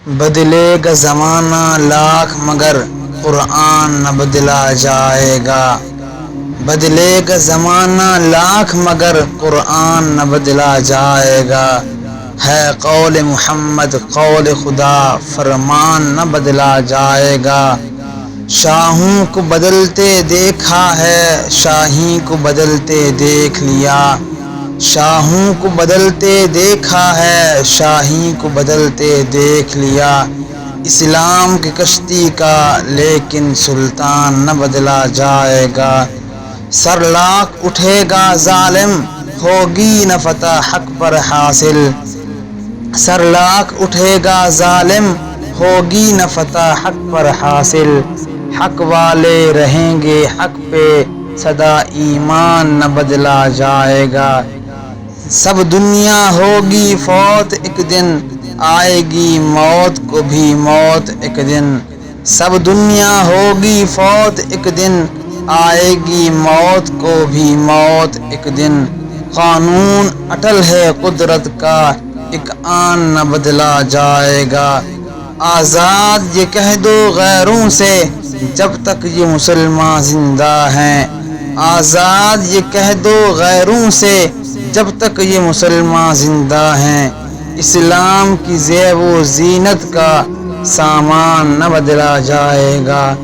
بدلے گا زمانہ لاکھ مگر قرآن نہ بدلا جائے گا۔ بدلے گا زمانہ لاکھ مگر قرآن نہ بدلا جائے گا۔ ہے قول محمد قول خدا فرمان نہ بدلا جائے گا۔ شاہوں کو بدلتے دیکھا ہے شاہی کو بدلتے دیکھ لیا۔ شاہوں کو بدلتے دیکھا ہے شاہی کو بدلتے دیکھ لیا۔ اسلام کی کشتی کا لیکن سلطان نہ بدلا جائے گا۔ سر لاکھ اٹھے گا ظالم ہوگی نہ فتح حق پر حاصل۔ سر لاکھ اٹھے گا ظالم ہوگی نہ فتح حق پر حاصل۔ حق والے رہیں گے حق پہ سدا ایمان نہ بدلا جائے گا۔ سب دنیا ہوگی فوت ایک دن آئے گی موت کو بھی موت ایک دن۔ سب دنیا ہوگی فوت ایک دن آئے گی موت کو بھی موت ایک دن۔ قانون اٹل ہے قدرت کا ایک آن نہ بدلا جائے گا۔ آزاد یہ کہہ دو غیروں سے جب تک یہ مسلمان زندہ ہیں۔ آزاد یہ کہہ دو غیروں سے جب تک یہ مسلمان زندہ ہیں۔ اسلام کی زیب و زینت کا سامان نہ بدلا جائے گا۔